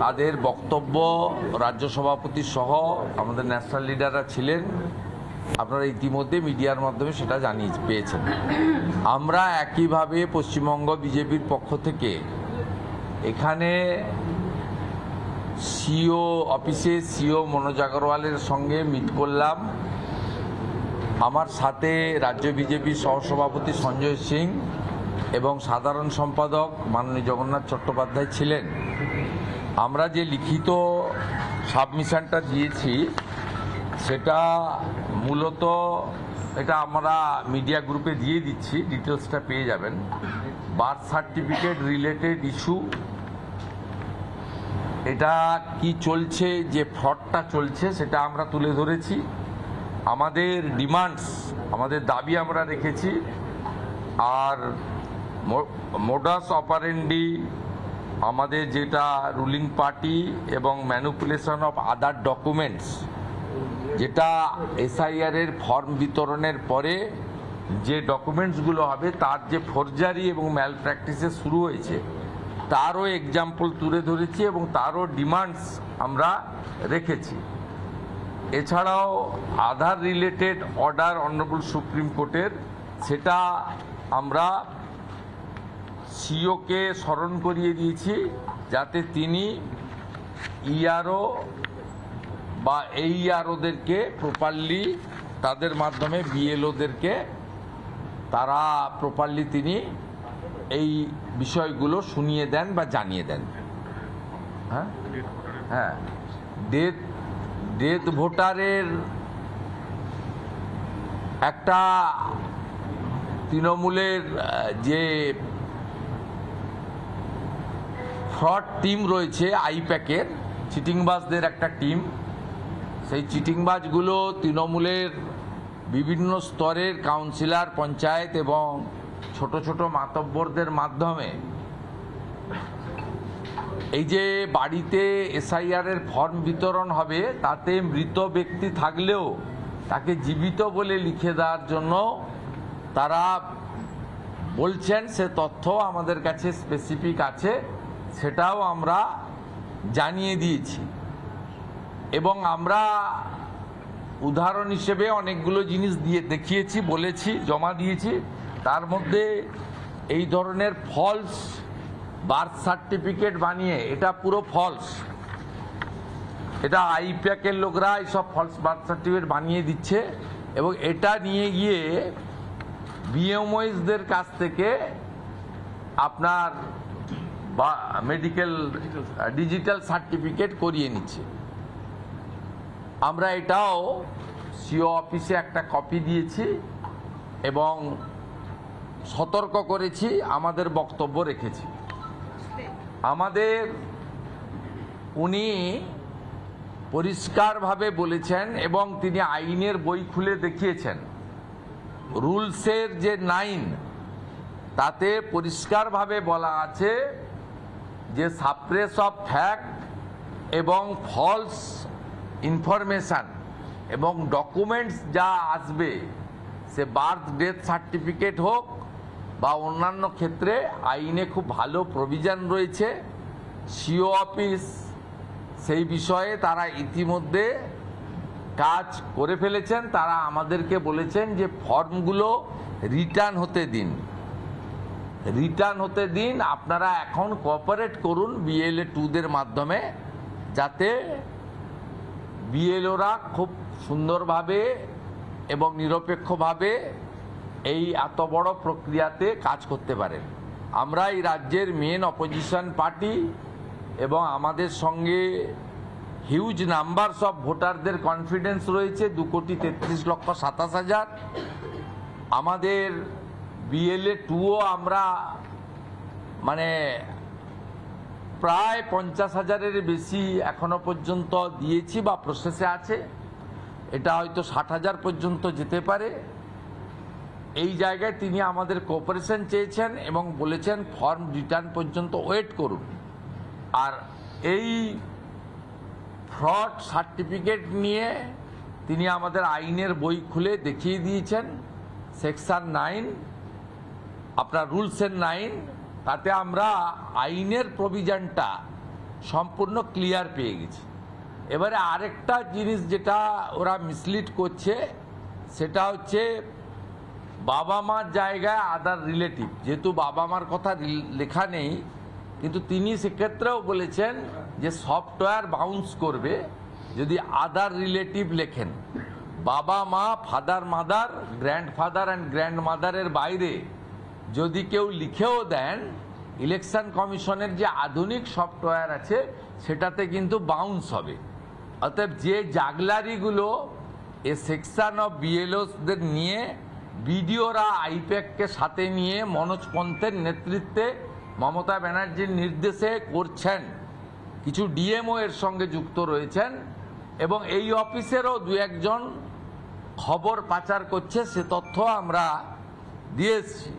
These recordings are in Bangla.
তাদের বক্তব্য রাজ্য সভাপতি সহ আমাদের ন্যাশনাল লিডাররা ছিলেন। আপনারা ইতিমধ্যে মিডিয়ার মাধ্যমে সেটা পেয়েছেন। আমরা একইভাবে পশ্চিমবঙ্গ বিজেপির পক্ষ থেকে এখানে সিও অফিসে সিও মনোজ আগরওয়ালের সঙ্গে মিট করলাম। আমার সাথে রাজ্য বিজেপির সহসভাপতি সঞ্জয় সিং এবং সাধারণ সম্পাদক মাননীয় জগন্নাথ চট্টোপাধ্যায় ছিলেন। আমরা যে লিখিত সাবমিশনটা দিয়েছি সেটা মূলত এটা আমরা মিডিয়া গ্রুপে দিয়ে দিচ্ছি, ডিটেলসটা পেয়ে যাবেন। বার্থ সার্টিফিকেট রিলেটেড ইস্যু, এটা কি চলছে, যে ফ্রডটা চলছে সেটা আমরা তুলে ধরেছি। আমাদের ডিমান্ডস, আমাদের দাবি আমরা রেখেছি। আর মোডাস অপারেন্ডি আমাদের যেটা রুলিং পার্টি এবং ম্যানিপুলেশন অফ আদার ডকুমেন্টস, যেটা এসআইআর এর ফর্ম বিতরণের পরে যে ডকুমেন্টসগুলো হবে তার যে ফোরজারি এবং ম্যাল প্র্যাকটিসে শুরু হয়েছে তারও এক্সাম্পল তুলে ধরেছি এবং তারও ডিমান্ডস আমরা রেখেছি। এছাড়াও আধার রিলেটেড অর্ডার অনারেবল সুপ্রিম কোর্টের, সেটা আমরা সিওকে স্মরণ করিয়ে দিয়েছি যাতে তিনি ইআরও বা এইআরওদেরকে প্রপারলি, তাদের মাধ্যমে বিএলওদেরকে তারা প্রপারলি তিনি এই বিষয়গুলো শুনিয়ে দেন বা জানিয়ে দেন। হ্যাঁ হ্যাঁ ডেথ ভোটারের একটা তৃণমূলের যে ফ্রড টিম রয়েছে আইপ্যাকের, চিটিংবাজদের একটা টিম, সেই চিটিংবাজগুলো তৃণমূলের বিভিন্ন স্তরের কাউন্সিলর, পঞ্চায়েত এবং ছোট ছোট মাতব্বরদের মাধ্যমে এই যে বাড়িতে এসআইআর এর ফর্ম বিতরণ হবে তাতে মৃত ব্যক্তি থাকলেও তাকে জীবিত বলে লিখে দেওয়ার জন্য তারা বলছেন। সে তথ্য আমাদের কাছে স্পেসিফিক আছে, সেটাও আমরা জানিয়ে দিয়েছি। এবং আমরা উদাহরণ হিসেবে অনেকগুলো জিনিস দেখিয়েছি, বলেছি, জমা দিয়েছি। তার মধ্যে এই ধরনের ফলস বার্থ সার্টিফিকেট বানিয়ে, এটা পুরো ফলস, এটা আইপ্যাকের লোকরা এইসব ফলস বার্থ সার্টিফিকেট বানিয়ে দিচ্ছে এবং এটা নিয়ে গিয়ে বিএমওইসদের কাছ থেকে আপনার মেডিকেল ডিজিটাল সার্টিফিকেট করিয়ে নিচ্ছে। আমরা এটাও সিও অফিসে একটা কপি দিয়েছি এবং সতর্ক করেছি, আমাদের বক্তব্য রেখেছি। আমাদের উনি পরিষ্কারভাবে বলেছেন এবং তিনি আইনের বই খুলে দেখিয়েছেন, রুলসের যে 9 তাতে পরিষ্কারভাবে বলা আছে যে সাপ্রেস অফ ফ্যাক্ট এবং ফলস ইনফরমেশন এবং ডকুমেন্টস যা আসবে, সে বার্থ ডেথ সার্টিফিকেট হোক বা অন্যান্য ক্ষেত্রে আইনে খুব ভালো প্রভিশন রয়েছে। সিও অফিস সেই বিষয়ে তারা ইতিমধ্যে কাজ করে ফেলেছেন। তারা আমাদেরকে বলেছেন যে ফর্মগুলো রিটার্ন হতে দিন, আপনারা এখন কোঅপারেট করুন বিএলএ 2দের মাধ্যমে, যাতে বিএলওরা খুব সুন্দরভাবে এবং নিরপেক্ষভাবে এই এত বড় প্রক্রিয়াতে কাজ করতে পারেন। আমরা এই রাজ্যের মেন অপোজিশন পার্টি এবং আমাদের সঙ্গে হিউজ নাম্বারস অফ ভোটারদের কনফিডেন্স রয়েছে, 2,33,27,000। আমাদের বিএলএ 2ও আমরা মানে প্রায় 50,000-এর বেশি এখনো পর্যন্ত দিয়েছি বা প্রসেসে আছে। এটা হয়তো 60,000 পর্যন্ত যেতে পারে। এই জায়গায় তিনি আমাদের কোঅপারেশন চেয়েছেন এবং বলেছেন ফর্ম রিটার্ন পর্যন্ত ওয়েট করুন। আর এই ফ্রড সার্টিফিকেট নিয়ে তিনি আমাদের আইনের বই খুলে দেখিয়ে দিয়েছেন, সেকশন 9 আপনার রুলসের 9, তাতে আমরা আইনের প্রভিশনটা সম্পূর্ণ ক্লিয়ার পেয়ে গেছি। এবারে আরেকটা জিনিস যেটা ওরা মিসলিড করছে সেটা হচ্ছে বাবা মার জায়গায় আদার রিলেটিভ, যেহেতু বাবা মার কথা লেখা নেই, কিন্তু তিনি সেক্ষেত্রেও বলেছেন যে সফটওয়্যার বাউন্স করবে যদি আদার রিলেটিভ লেখেন। বাবা মা, ফাদার মাদার, গ্র্যান্ডফাদার অ্যান্ড গ্র্যান্ডমাদারের বাইরে যদি কেউ লিখেও দেন, ইলেকশন কমিশনের যে আধুনিক সফটওয়্যার আছে সেটাতে কিন্তু বাউন্স হবে। অতএব যে জাগলারিগুলো এ সেকশন অফ বিএলওসদের নিয়ে বিডিওরা আইপ্যাককে সাথে নিয়ে মনোজ পন্থের নেতৃত্বে মমতা ব্যানার্জির নির্দেশে করছেন, কিছু ডিএমও এর সঙ্গে যুক্ত রয়েছেন এবং এই অফিসেরও দু একজন খবর পাচার করছে, সে তথ্য আমরা দিয়ে এসেছি।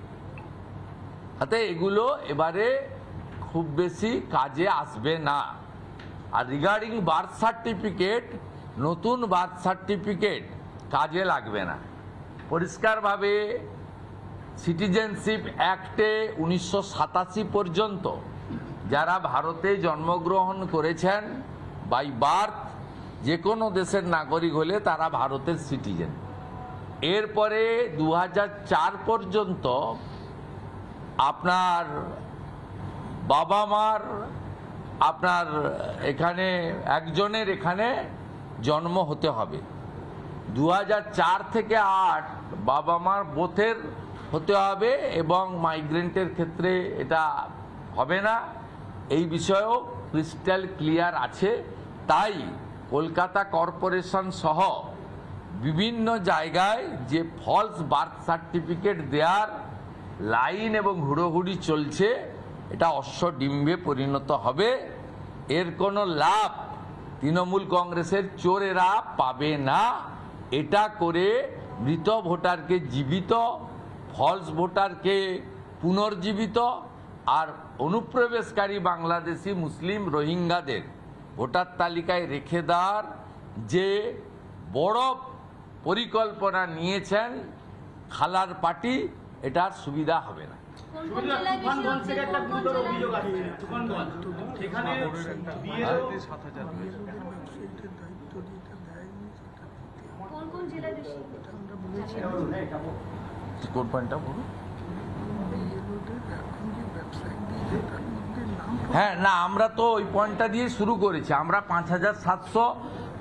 হাতে এগুলো এবারে খুব বেশি কাজে আসবে না। আর রিগার্ডিং বার্থ সার্টিফিকেট, নতুন বার্থ সার্টিফিকেট কাজে লাগবে না। পরিষ্কারভাবে সিটিজেনশিপ অ্যাক্টে 1987 পর্যন্ত যারা ভারতে জন্মগ্রহণ করেছেন বাই বার্থ, যে কোনো দেশের নাগরিক হলে তারা ভারতের সিটিজেন। এরপরে 2004 পর্যন্ত আপনার বাবা মার আপনার এখানে একজনের এখানে জন্ম হতে হবে। 2004 থেকে 8 বাবা মার বোথের হতে হবে এবং মাইগ্রেন্টের ক্ষেত্রে এটা হবে না। এই বিষয়েও ক্রিস্টাল ক্লিয়ার আছে। তাই কলকাতা কর্পোরেশন সহ বিভিন্ন জায়গায় যে ফলস বার্থ সার্টিফিকেট দেওয়ার লাইন এবং হুড়োহুড়ি চলছে, এটা অশ্বডিম্বে পরিণত হবে। এর কোনো লাভ তৃণমূল কংগ্রেসের চোরেরা পাবে না। এটা করে মৃত ভোটারকে জীবিত, ফলস ভোটারকে পুনর্জীবিত আর অনুপ্রবেশকারী বাংলাদেশি মুসলিম রোহিঙ্গাদের ভোটার তালিকায় রেখে দেওয়ার যে বড় পরিকল্পনা নিয়েছেন খালার পার্টি, এটার সুবিধা হবে না। কোন পয়েন্টটা বলুন? হ্যাঁ, না, আমরা তো ওই পয়েন্টটা দিয়ে শুরু করেছি। আমরা 5700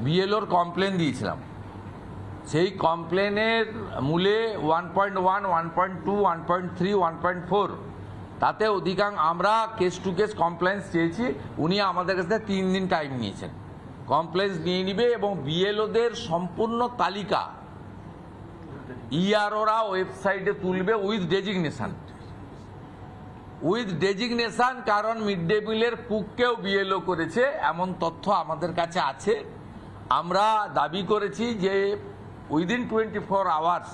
বিএলওর কমপ্লেন দিয়েছিলাম। সেই কমপ্লেনের মূলে 1.1, 1.2, 1.3, 1.4 তাতে অধিকাংশ আমরা কেস টু কেস কমপ্লেন্স চেয়েছি। উনি আমাদের কাছ থেকে 3 দিন টাইম নিয়েছেন, কমপ্লেন্স নিয়ে নিবে এবং বিএলওদের সম্পূর্ণ তালিকা ইআরওরা ওয়েবসাইটে তুলবে উইথ ডেজিগনেশন। কারণ মিড ডে মিলের কুককেও বিএলও করেছে এমন তথ্য আমাদের কাছে আছে। আমরা দাবি করেছি যে উইদিন 24 আওয়ার্স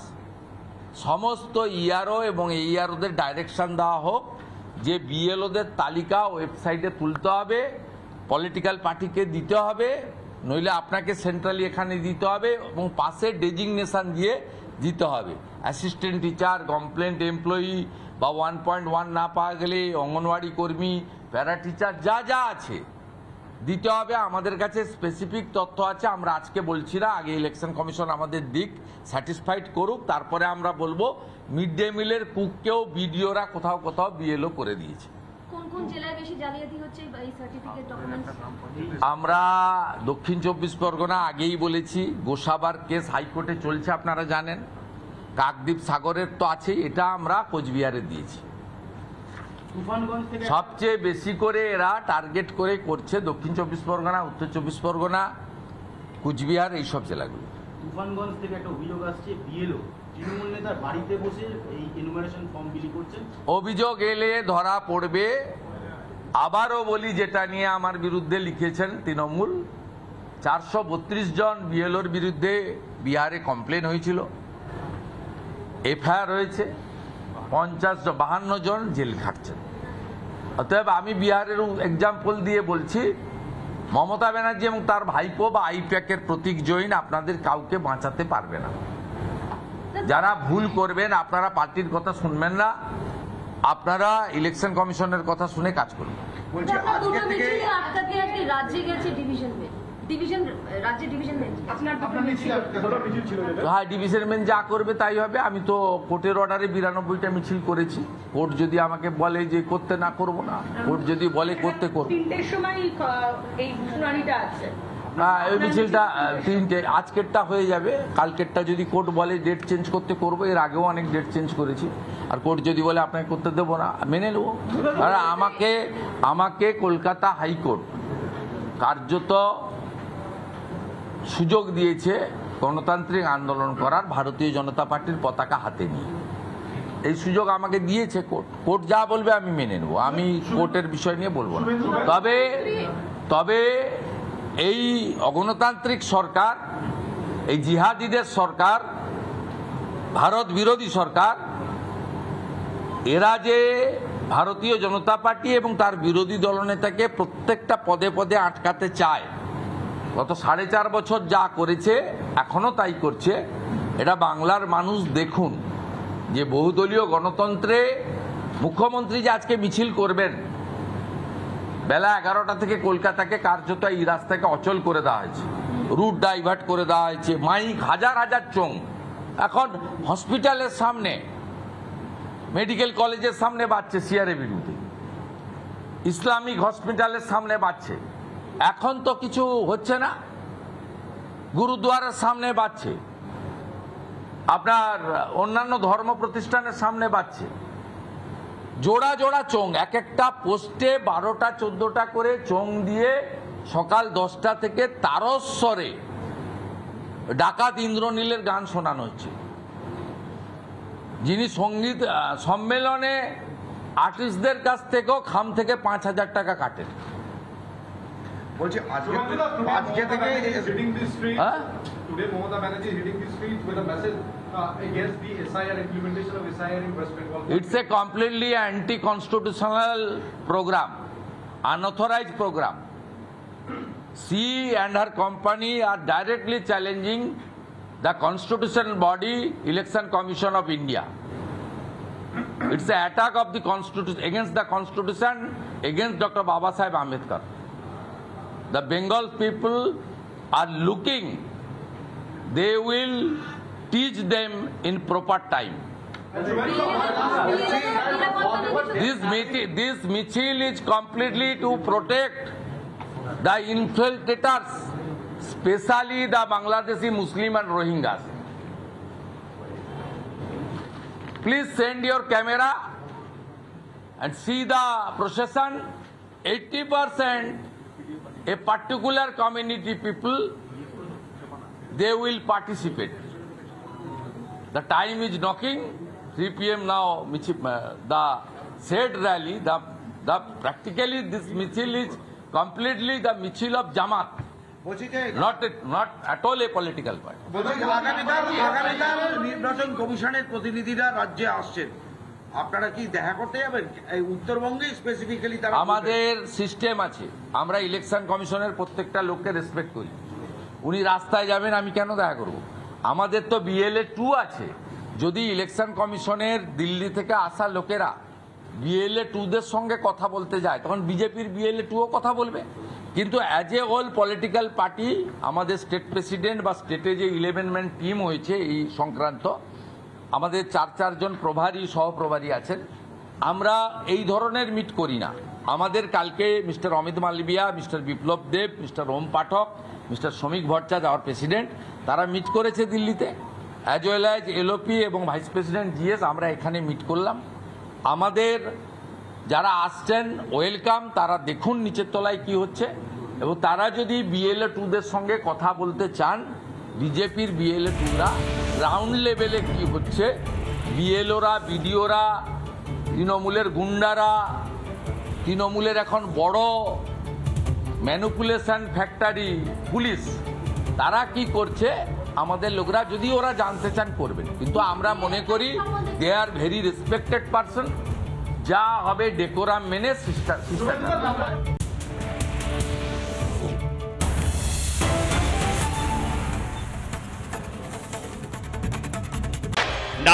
সমস্ত ইআরও এবং এইআরওদের ডাইরেকশন দেওয়া হোক যে বিএলওদের তালিকা ওয়েবসাইটে তুলতে হবে, পলিটিক্যাল পার্টিকে দিতে হবে, নইলে আপনাকে সেন্ট্রালি এখানে দিতে হবে এবং পাশে ডেজিগনেশন দিয়ে দিতে হবে। অ্যাসিস্ট্যান্ট টিচার, কমপ্লেন্ট এমপ্লয়ি বা 1.1 না পাওয়া গেলে অঙ্গনওয়াড়ি কর্মী, প্যারা টিচার যা যা আছে দিতে হবে। আমাদের কাছে স্পেসিফিক তথ্য আছে, আমরা আজকে বলছি না, আগে ইলেকশন কমিশন আমাদের দিক, স্যাটিসফাইড করুক, তারপরে আমরা বলবো। মিড ডে মিলের কুককেও বিডিওরা কোথাও কোথাও বিএলও করে দিয়েছে। আমরা দক্ষিণ 24 পরগনা আগেই বলেছি, গোসাবার কেস হাইকোর্টে চলছে আপনারা জানেন, কাকদ্বীপ সাগরের তো আছেই, এটা আমরা কোচবিহারে দিয়েছি। সবচেয়ে বেশি করে এরা টার্গেট করে করছে দক্ষিণ 24 পরগনা, উত্তর 24 পরগনা, কুচবিহার, এইসব জেলাগুলো। তুফানগঞ্জ থেকে একটা অভিযোগ আসছে, বিএলও তৃণমূল নেতার বাড়িতে বসে এই এনুমারেশন ফর্ম বিলি করছেন। অভিযোগ এলে ধরা পড়বে। আবারও বলি, যেটা নিয়ে আমার বিরুদ্ধে লিখেছেন তৃণমূল, 432 জন বিএলওর বিরুদ্ধে বিহারে কমপ্লেন হয়েছিল, এফআইআর হয়েছে, 52 জন জেল খাটছেন। অতএব আমি বিহারের এক্সাম্পল দিয়ে বলছি, মমতা ব্যানার্জি এবং তার ভাইপো বা আইপ্যাকের প্রতীক জৈন আপনাদের কাউকে বাঁচাতে পারবে না। যারা ভুল করবেন, আপনারা পার্টির কথা শুনবেন না, আপনারা ইলেকশন কমিশনের কথা শুনে কাজ করবেন। বলছি আজকে থেকে আটকাতে আজকে রাজ্যে গেছে রাজ্যে ডিভিশন বেঞ্চ। হ্যাঁ, ডিভিশন বেঞ্চ যা করবে তাই হবে। আমি তো কোর্টের অর্ডারে 92টা মিছিল করেছি। কোর্ট যদি আমাকে বলে যে করতে, না করব না। কোর্ট যদি বলে করতে, করব। 3টের সময় এই শুনানিটা আছে। ওই মিছিলটা 3টে, আজকেরটা হয়ে যাবে। কালকেরটা যদি কোর্ট বলে ডেট চেঞ্জ করতে, করবো। এর আগেও অনেক ডেট চেঞ্জ করেছি। আর কোর্ট যদি বলে আপনাকে করতে দেবো না, মেনে নেবো। আর আমাকে কলকাতা হাইকোর্ট কার্যত সুযোগ দিয়েছে গণতান্ত্রিক আন্দোলন করার, ভারতীয় জনতা পার্টির পতাকা হাতে নিয়ে। এই সুযোগ আমাকে দিয়েছে কোর্ট। কোর্ট যা বলবে আমি মেনে নেব। আমি কোর্টের বিষয় নিয়ে বলবো না। তবে এই অগণতান্ত্রিক সরকার, এই জিহাদিদের সরকার, ভারত বিরোধী সরকার, এরা যে ভারতীয় জনতা পার্টি এবং তার বিরোধী দলনেতাকে প্রত্যেকটা পদে পদে আটকাতে চায়, গত 4.5 বছর যা করেছে এখনো তাই করছে। এটা বাংলার মানুষ দেখুন যে বহুদলীয় গণতন্ত্রে মুখ্যমন্ত্রী যে আজকে মিছিল করবেন, বেলা 11টা থেকে কলকাতাকে কার্যত এই রাস্তাকে অচল করে দেওয়া হয়েছে, রুট ডাইভার্ট করে দেওয়া হয়েছে, মাইক হাজার হাজার চোং। এখন হসপিটালের সামনে, মেডিকেল কলেজের সামনে বাজছে সিআরএ বিরুদ্ধে, ইসলামিক হসপিটালের সামনে বাজছে। এখন তো কিছু হচ্ছে না, গুরুদুয়ারের সামনে বাজছে, আপনার অন্যান্য ধর্ম প্রতিষ্ঠানের সামনে বাজছে। জোড়া জোড়া চোং, এক একটা পোস্টে 12টা 14টা করে চোং দিয়ে সকাল 10টা থেকে তারস্বরে ডাকাত ইন্দ্রনীলের গান শোনানো হচ্ছে। যিনি সঙ্গীত সম্মেলনে আর্টিস্টদের কাছ থেকেও খাম থেকে 5,000 টাকা কাটেন। বলছি আজকে থেকে Today, Mamata Banerjee is hitting the streets with a message against the SIR implementation of SIR in West Bengal. It's a completely anti-constitutional program, unauthorized program. She and her company are directly challenging the constitutional body, Election Commission of India. It's an attack of the constitution, against the constitution, against Dr. Baba Saheb Ambedkar. The Bengal people are looking. They will teach them in proper time. This michil is completely to protect the infiltrators, especially the Bangladeshi Muslim and Rohingyas. Please send your camera and see the procession. 80% a particular community people, they will participate. The time is knocking, 3 p.m. now. The said rally, the practically this michil is completely the michil of Jamaat, not at all a political party. আগামীকাল নির্বাচন কমিশনের প্রতিনিধিরা রাজ্যে আসছেন, আপনারা কি দেখা করতে যাবেন এই উত্তরবঙ্গে স্পেসিফিক্যালি? আমাদের সিস্টেম আছে, আমরা ইলেকশন কমিশনের প্রত্যেকটা লোককে রেসপেক্ট করি। উনি রাস্তায় যাবেন, আমি কেন দেখা করব? আমাদের তো BLA 2 আছে। যদি ইলেকশন কমিশনের দিল্লি থেকে আসা লোকেরা BLA 2দের সঙ্গে কথা বলতে যায়, তখন বিজেপির BLA 2ও কথা বলবে। কিন্তু as a whole political party, আমাদের স্টেট প্রেসিডেন্ট বা স্টেটে যে 11 ম্যান টিম হয়েছে এই সংক্রান্ত, আমাদের 4 জন প্রভারী সহপ্রভারী আছেন। আমরা এই ধরনের মিট করি না। আমাদের কালকে mister Amit Malviya, mister Biplab Deb, mister ওম পাঠক, মিস্টার শ্রমিক ভট্টাচার্য, আওয়ার প্রেসিডেন্ট, তারা মিট করেছে দিল্লিতে, অ্যাজ ওয়েল অ্যাজ LOP এবং ভাইস প্রেসিডেন্ট GS। আমরা এখানে মিট করলাম। আমাদের যারা আসছেন ওয়েলকাম, তারা দেখুন নিচের তলায় কি হচ্ছে, এবং তারা যদি BLA 2দের সঙ্গে কথা বলতে চান, বিজেপির BLA 2রা গ্রাউন্ড লেভেলে কি হচ্ছে, BLOরা, BDOরা, তৃণমূলের গুন্ডারা, তৃণমূলের এখন বড় ম্যানিপুলেশন ফ্যাক্টরি পুলিশ, তারা কি করছে, আমাদের লোকরা যদি ওরা জানতে চান করবেন। কিন্তু আমরা মনে করি দে আর ভেরি রেসপেক্টেড পারসন, যা হবে ডেকোরাম মেনে শিষ্টাচার।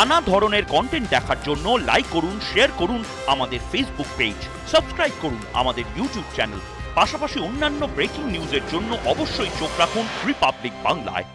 নানা ধরনের কন্টেন্ট দেখার জন্য লাইক করুন, শেয়ার করুন আমাদের ফেসবুক পেজ, সাবস্ক্রাইব করুন আমাদের ইউটিউব চ্যানেল। পাশাপাশি অন্যান্য ব্রেকিং নিউজের জন্য অবশ্যই চোখ রাখুন রিপাবলিক বাংলায়।